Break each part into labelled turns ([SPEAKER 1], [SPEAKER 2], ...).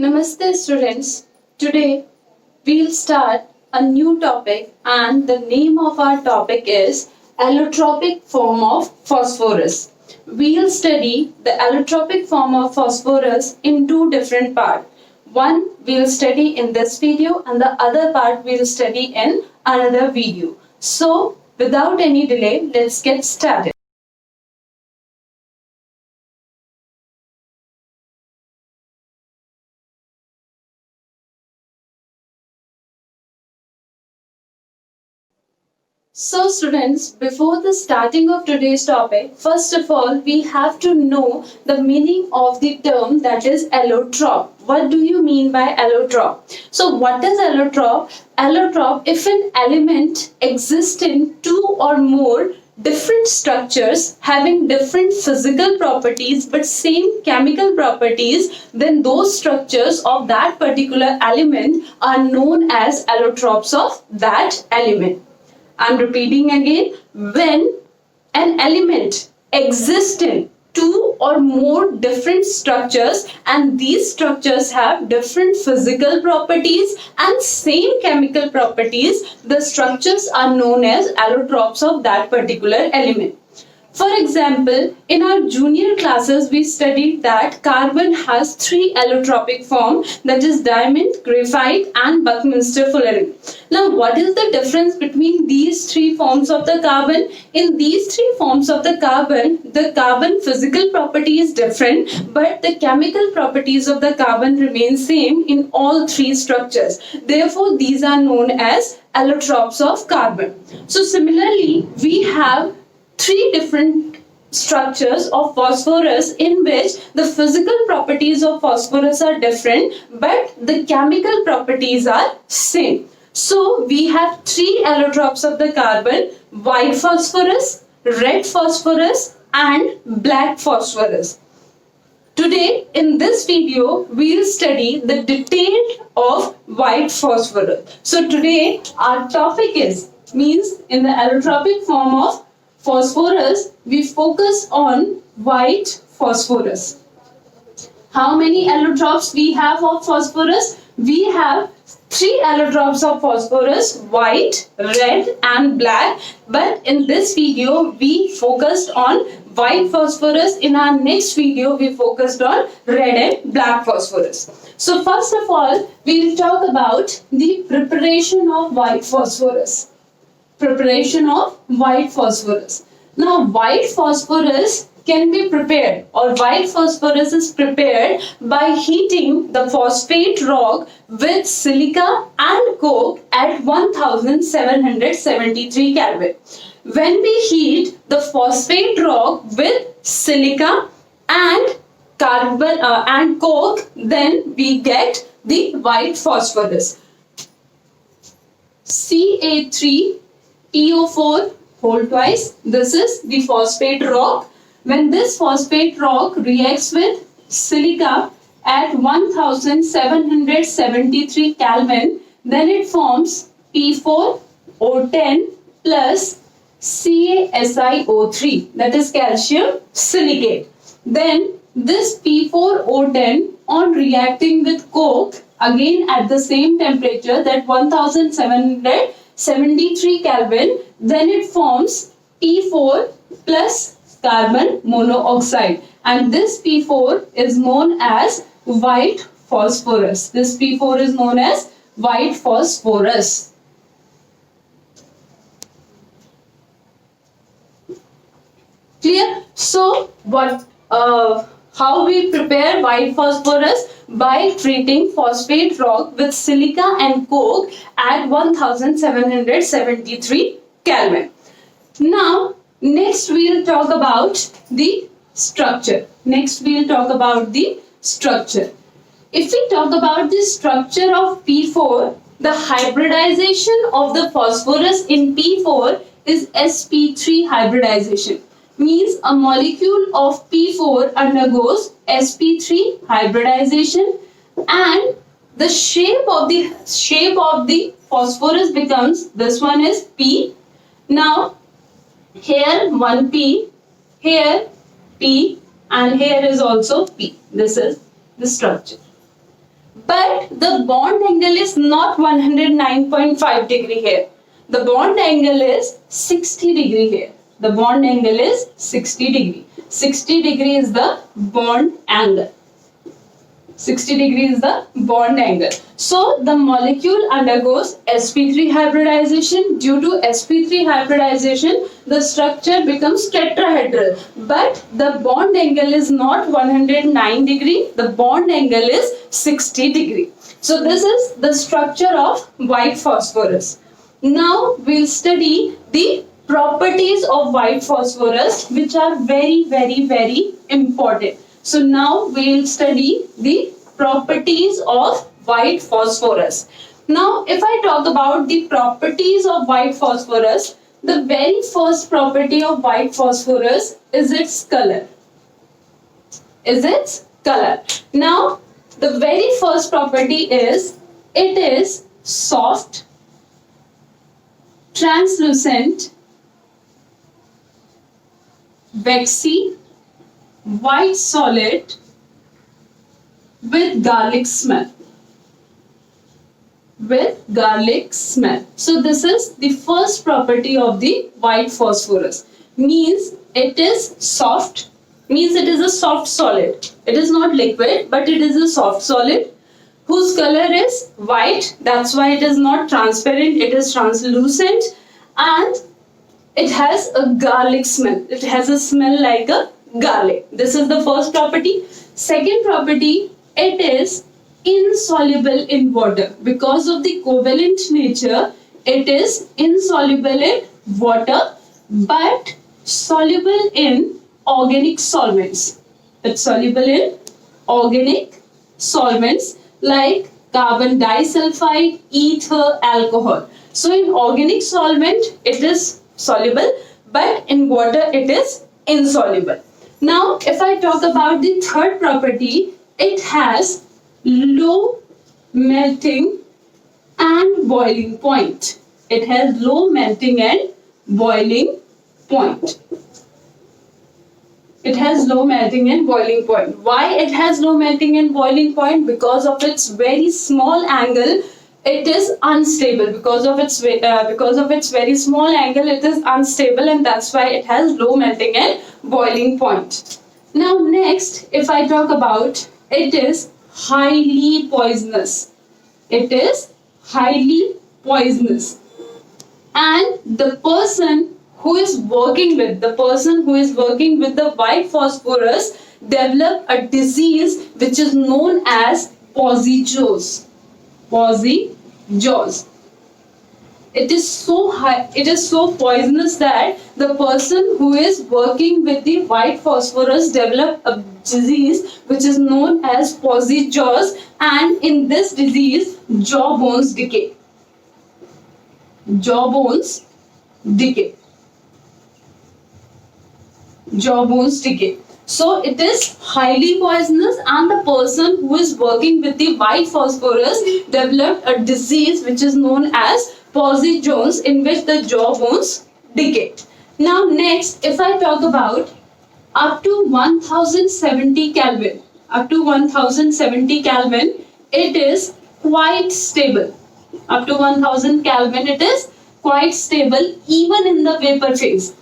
[SPEAKER 1] Namaste students. Today we'll start a new topic and the name of our topic is allotropic form of phosphorus. We'll study the allotropic form of phosphorus in two different parts. One we'll study in this video and the other part we'll study in another video. So without any delay, let's get started. So students, before the starting of today's topic, first of all, we have to know the meaning of the term that is allotrop. What do you mean by allotrop? So what is allotrop? Allotrop, if an element exists in two or more different structures having different physical properties but same chemical properties, then those structures of that particular element are known as allotrops of that element. I'm repeating again, when an element exists in two or more different structures and these structures have different physical properties and same chemical properties, the structures are known as allotrops of that particular element. For example, in our junior classes, we studied that carbon has three allotropic forms, that is diamond, graphite and Buckminster fullerene. Now, what is the difference between these three forms of the carbon? In these three forms of the carbon physical property is different, but the chemical properties of the carbon remain same in all three structures. Therefore, these are known as allotropes of carbon. So, similarly, we have three different structures of phosphorus in which the physical properties of phosphorus are different but the chemical properties are same. So we have three allotropes of the carbon: white phosphorus, red phosphorus and black phosphorus. Today in this video we'll study the detail of white phosphorus. So today our topic means in the allotropic form of phosphorus, we focus on white phosphorus. How many allotropes we have of phosphorus? We have three allotropes of phosphorus: white, red and black. But in this video, we focused on white phosphorus. In our next video, we focused on red and black phosphorus. So first of all, we will talk about the preparation of white phosphorus. Preparation of white phosphorus. Now, white phosphorus can be prepared, or white phosphorus is prepared by heating the phosphate rock with silica and coke at 1773 Kelvin. When we heat the phosphate rock with silica and carbon and coke, then we get the white phosphorus. Ca3PO4 whole twice. This is the phosphate rock. When this phosphate rock reacts with silica at 1773 Kelvin, then it forms P4O10 plus CaSiO3, that is calcium silicate. Then this P4O10 on reacting with coke, again at the same temperature, that 1773 Kelvin, then it forms P4 plus carbon monoxide, and this P4 is known as white phosphorus. This P4 is known as white phosphorus. Clear? So how we prepare white phosphorus? By treating phosphate rock with silica and coke at 1773 Kelvin. Now, next we'll talk about the structure. If we talk about the structure of P4, the hybridization of the phosphorus in P4 is sp3 hybridization. Means a molecule of P4 undergoes sp3 hybridization and the shape of the phosphorus becomes, this one is P. Now here one P, here P and here is also P. This is the structure. But the bond angle is not 109.5 degree here. The bond angle is 60 degree here. The bond angle is 60 degree. 60 degree is the bond angle. 60 degree is the bond angle. So the molecule undergoes sp3 hybridization. Due to sp3 hybridization, the structure becomes tetrahedral. But the bond angle is not 109 degree. The bond angle is 60 degree. So this is the structure of white phosphorus. Now we'll study the properties of white phosphorus, which are very, very, very important. So now we'll study the properties of white phosphorus. Now if I talk about the properties of white phosphorus, the very first property of white phosphorus is its color. Now the very first property is it is soft, translucent, waxy, white solid with garlic smell. So this is the first property of the white phosphorus. Means it is soft, means it is a soft solid. It is not liquid, but it is a soft solid whose color is white. That's why it is not transparent, it is translucent, and it has a garlic smell. It has a smell like a garlic. This is the first property. Second property, it is insoluble in water. Because of the covalent nature, it is insoluble in water but soluble in organic solvents. It's soluble in organic solvents like carbon disulfide, ether, alcohol. So in organic solvent, it is soluble, but in water, it is insoluble. Now, if I talk about the third property, it has low melting and boiling point. It has low melting and boiling point. It has low melting and boiling point. Why it has low melting and boiling point? Because of its very small angle, it is unstable. Because of its very small angle, it is unstable, and that's why it has low melting and boiling point. Now next, if I talk about, it is highly poisonous. It is highly poisonous, and the person who is working with the white phosphorus develop a disease which is known as Posijaws. It is so poisonous that the person who is working with the white phosphorus develop a disease which is known as Posijaws, and in this disease jaw bones decay. Jaw bones decay. So it is highly poisonous, and the person who is working with the white phosphorus developed a disease which is known as Posijaws, in which the jaw bones decay. Now next, if I talk about up to 1070 Kelvin, it is quite stable. Up to 1000 Kelvin, it is quite stable even in the vapor phase.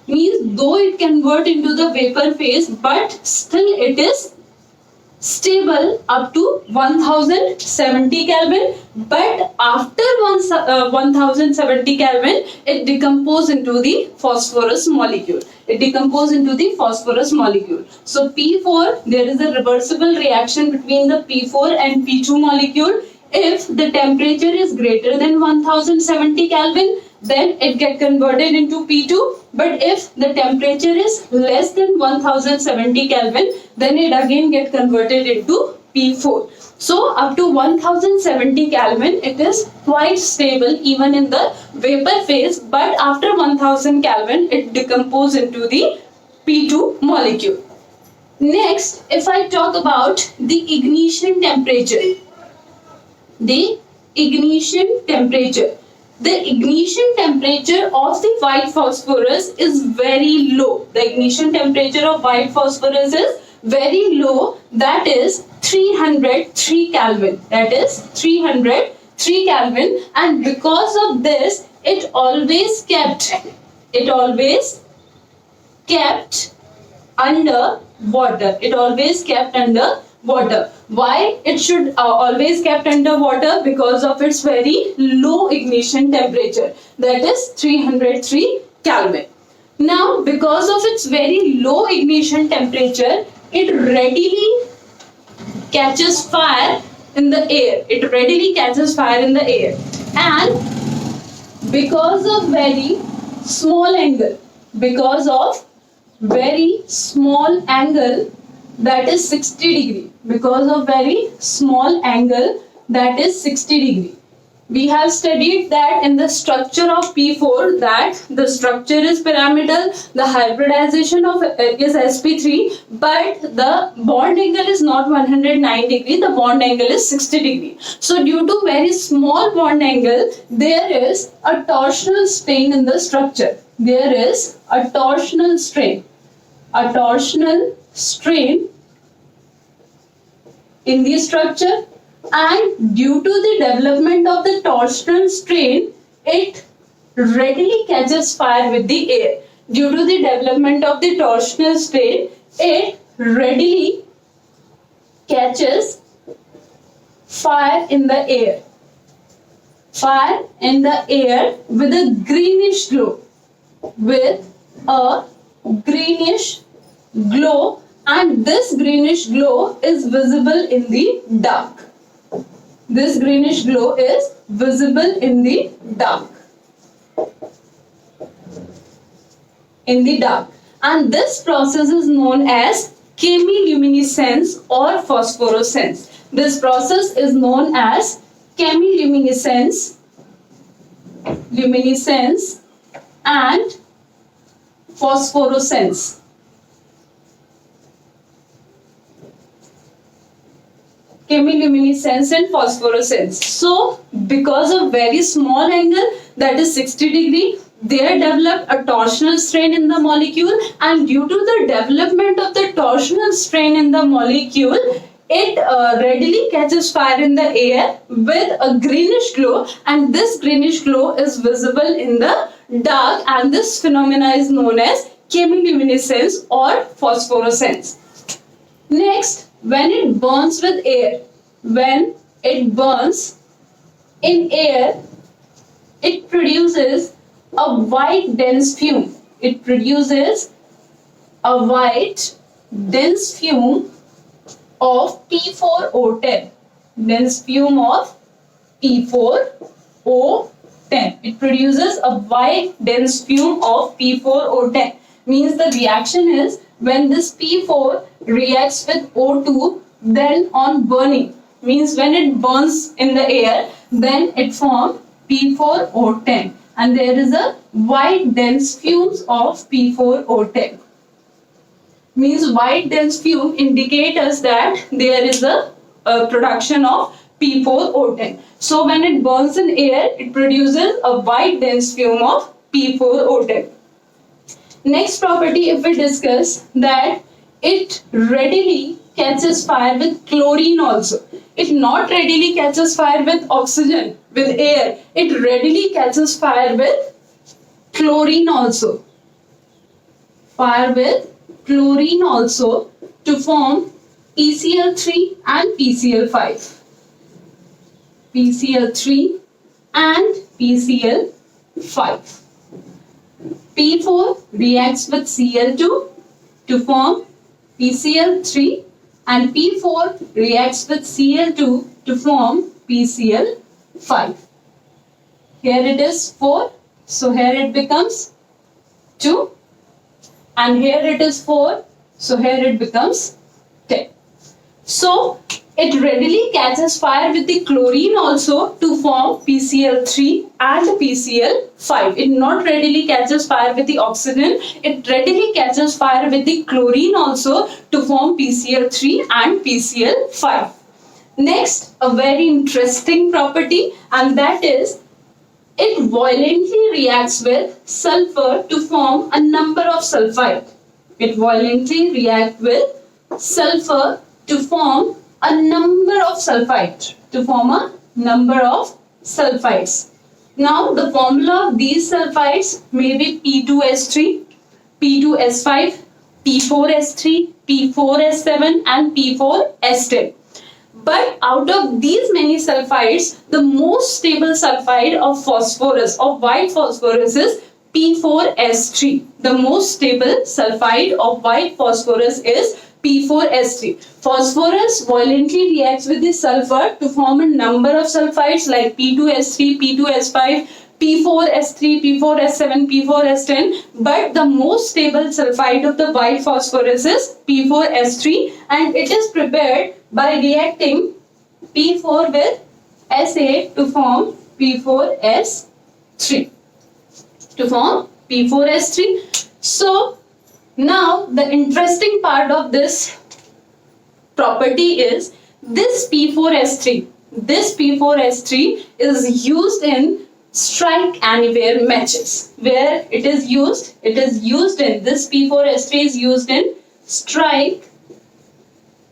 [SPEAKER 1] Means though it convert into the vapor phase, but still it is stable up to 1070 Kelvin. But after 1070 Kelvin, it decomposes into the phosphorus molecule. So P4, there is a reversible reaction between the P4 and P2 molecule. If the temperature is greater than 1070 Kelvin, then it get converted into P2. But if the temperature is less than 1070 Kelvin, then it again get converted into P4. So up to 1070 Kelvin, it is quite stable even in the vapor phase. But after 1000 Kelvin, it decomposes into the P2 molecule. Next, if I talk about the ignition temperature. The ignition temperature of the white phosphorus is very low. The ignition temperature of white phosphorus is very low, that is 303 Kelvin. That is 303 Kelvin, and because of this, it always kept under water. It always kept under water. Why it should always kept under water? Because of its very low ignition temperature, that is 303 Kelvin. Now, because of its very low ignition temperature, it readily catches fire in the air. It readily catches fire in the air. And because of very small angle, that is 60 degree. Because of very small angle, that is 60 degree. We have studied that in the structure of P4, that the structure is pyramidal, the hybridization of is sp3, but the bond angle is not 109 degree, the bond angle is 60 degree. So due to very small bond angle, there is a torsional strain in the structure. There is a torsional strain. A torsional strain in the structure, and due to the development of the torsional strain, it readily catches fire with the air. Due to the development of the torsional strain, it readily catches fire in the air. Fire in the air with a greenish glow. And this greenish glow is visible in the dark. This greenish glow is visible in the dark. And this process is known as chemiluminescence or phosphorescence. This process is known as chemiluminescence and phosphorescence. Chemiluminescence and phosphorescence. So, because of very small angle, that is 60 degree, they developed a torsional strain in the molecule, and due to the development of the torsional strain in the molecule, it readily catches fire in the air with a greenish glow, and this greenish glow is visible in the dark, and this phenomena is known as chemiluminescence or phosphorescence. Next, when it burns with air, when it burns in air, it produces a white dense fume. It produces a white dense fume of P4O10. Dense fume of P4O10. It produces a white dense fume of P4O10. Means the reaction is when this P4 reacts with O2, then on burning, means when it burns in the air, then it forms P4O10, and there is a white dense fumes of P4O10. Means white dense fume indicate us that there is a production of P4O10. So when it burns in air, it produces a white dense fume of P4O10. Next property, if we discuss, that it readily catches fire with chlorine also. It not readily catches fire with oxygen, with air. It readily catches fire with chlorine also. Fire with chlorine also to form PCl3 and PCl5. PCl3 and PCl5. P4 reacts with Cl2 to form PCl3, and P4 reacts with Cl2 to form PCl5. Here it is 4, so here it becomes 2, and here it is 4, so here it becomes 10. So it readily catches fire with the chlorine also to form PCl3 and PCl5. It not readily catches fire with the oxygen. It readily catches fire with the chlorine also to form PCl3 and PCl5. Next, a very interesting property, and that is it violently reacts with sulfur to form a number of sulfide. It violently reacts with sulfur to form a number of sulfides, to form a number of sulfides. Now the formula of these sulfides may be P2S3, P2S5, P4S3, P4S7 and P4S10. But out of these many sulfides, the most stable sulfide of phosphorus, of white phosphorus, is P4S3. The most stable sulfide of white phosphorus is P4S3. Phosphorus violently reacts with the sulfur to form a number of sulfides like P2S3, P2S5, P4S3, P4S7, P4S10, but the most stable sulfide of the white phosphorus is P4S3, and it is prepared by reacting P4 with SA to form P4S3. So now the interesting part of this property is this P4S3. This P4S3 is used in strike anywhere matches. Where it is used? It is used in, this P4S3 is used in strike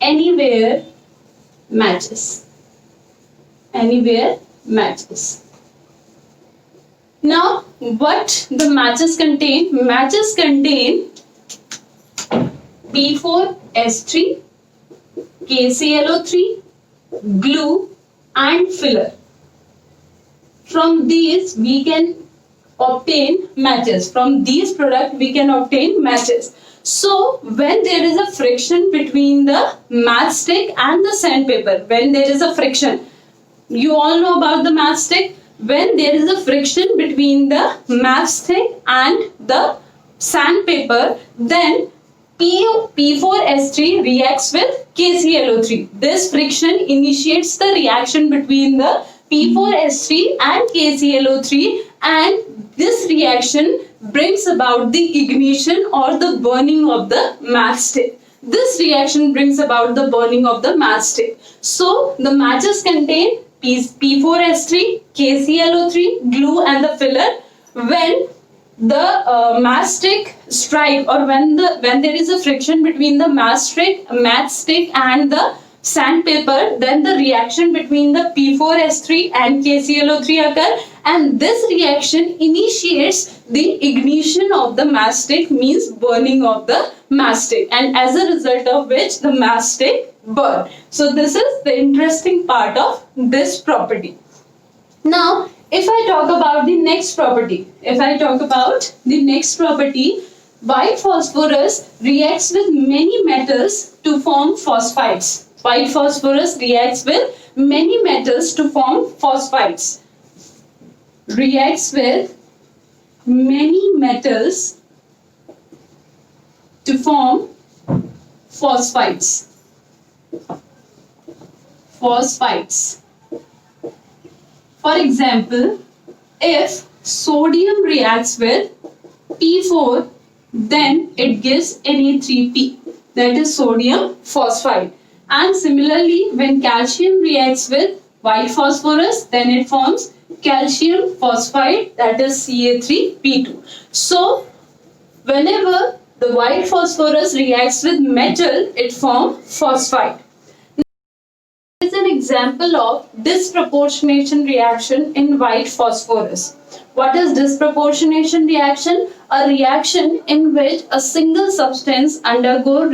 [SPEAKER 1] anywhere matches. Anywhere matches. Now what the matches contain? Matches contain P4S3, KClO3, glue and filler. From these we can obtain matches. From these products we can obtain matches. So when there is a friction between the matchstick and the sandpaper, when there is a friction, you all know about the matchstick. When there is a friction between the matchstick and the sandpaper, then P4S3 reacts with KClO3. This friction initiates the reaction between the P4S3 and KClO3, and this reaction brings about the ignition or the burning of the matchstick. This reaction brings about the burning of the matchstick. So the matches contain P4S3, KClO3, glue and the filler. When the matchstick strike, or when there is a friction between the matchstick and the sandpaper, then the reaction between the P4S3 and KClO3 occur, and this reaction initiates the ignition of the matchstick, means burning of the matchstick, and as a result of which the matchstick burn. So this is the interesting part of this property. Now if I talk about the next property, white phosphorus reacts with many metals to form phosphides. White phosphorus reacts with many metals to form phosphides. Reacts with many metals to form phosphides. For example, if sodium reacts with P4, then it gives Na3P, that is sodium phosphide. And similarly, when calcium reacts with white phosphorus, then it forms calcium phosphide, that is Ca3P2. So whenever the white phosphorus reacts with metal, it forms phosphide. This is an example of disproportionation reaction in white phosphorus. What is disproportionation reaction? A reaction in which a single substance undergo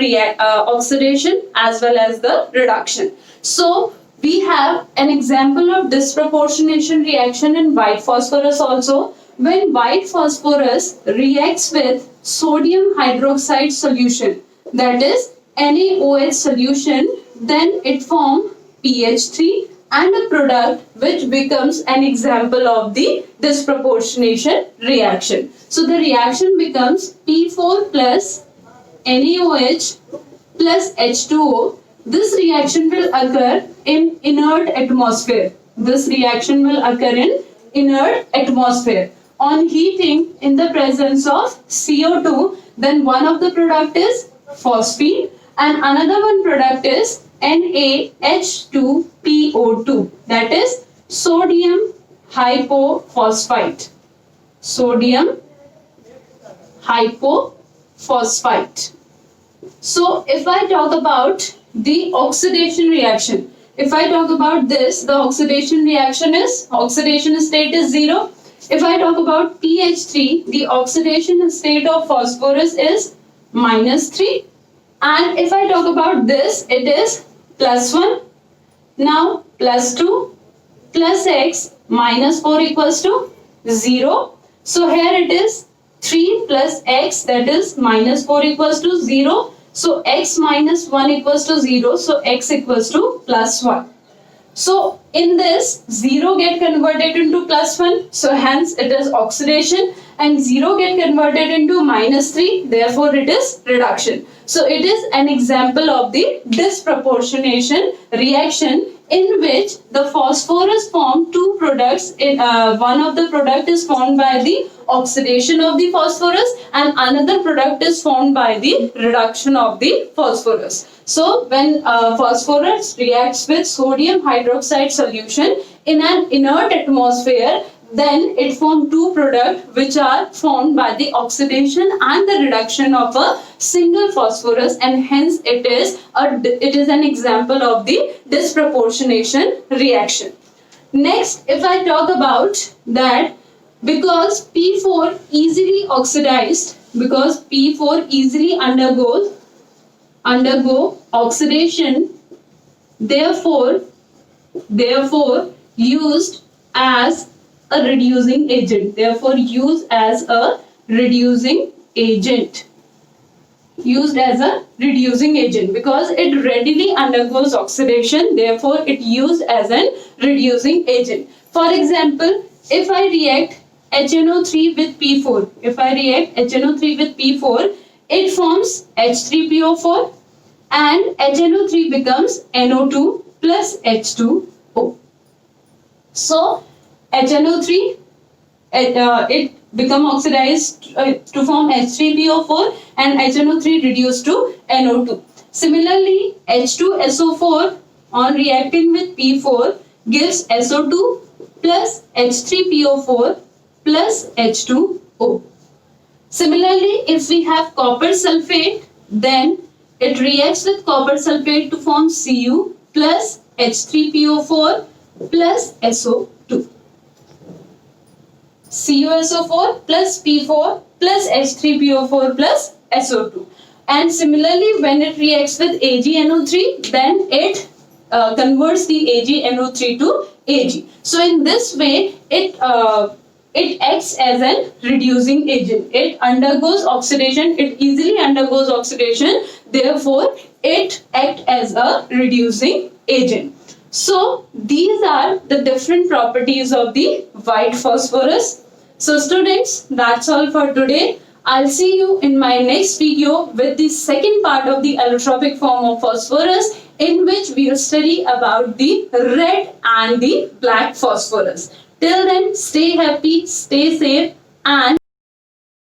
[SPEAKER 1] oxidation as well as the reduction. So we have an example of disproportionation reaction in white phosphorus also. When white phosphorus reacts with sodium hydroxide solution, that is NaOH solution, then it forms PH3 and a product which becomes an example of the disproportionation reaction. So the reaction becomes P4 plus NaOH plus H2O. This reaction will occur in inert atmosphere. On heating in the presence of CO2, then one of the product is phosphine and another one product is NaH2PO2, that is sodium hypophosphite. So if I talk about the oxidation reaction. If I talk about this, the oxidation state is 0. If I talk about pH3, the oxidation state of phosphorus is -3. And if I talk about this, it is +1. Now +2 plus x -4 equals to 0. So here it is 3 plus x, that is -4 equals to 0. So x minus 1 equals to 0. So x equals to +1. So in this, 0 get converted into +1. So hence it is oxidation, and 0 get converted into -3. Therefore it is reduction. So it is an example of the disproportionation reaction, in which the phosphorus form two products. One of the product is formed by the oxidation of the phosphorus, and another product is formed by the reduction of the phosphorus. So when phosphorus reacts with sodium hydroxide solution in an inert atmosphere, then it forms two products which are formed by the oxidation and the reduction of a single phosphorus, and hence it is an example of the disproportionation reaction. Next, if I talk about that, because P4 easily oxidized, because P4 easily undergo oxidation, therefore used as a reducing agent. Therefore used as a reducing agent. Used as a reducing agent because it readily undergoes oxidation. Therefore it used as a reducing agent. For example, if I react HNO3 with P4, it forms H3PO4, and HNO3 becomes NO2 plus H2O. So HNO3, it become oxidized to form H3PO4, and HNO3 reduced to NO2. Similarly, H2SO4 on reacting with P4 gives SO2 plus H3PO4 plus H2O. Similarly, if we have copper sulfate, then it reacts with copper sulfate to form Cu plus H3PO4 plus SO2. CuSO4 plus P4 plus H3PO4 plus SO2. And similarly, when it reacts with AgNO3, then it converts the AgNO3 to Ag. So in this way, it acts as a reducing agent. It undergoes oxidation. It easily undergoes oxidation. Therefore, it acts as a reducing agent. So these are the different properties of the white phosphorus. So students, that's all for today. I'll see you in my next video with the second part of the allotropic form of phosphorus, in which we will study about the red and the black phosphorus. Till then, stay happy, stay safe, and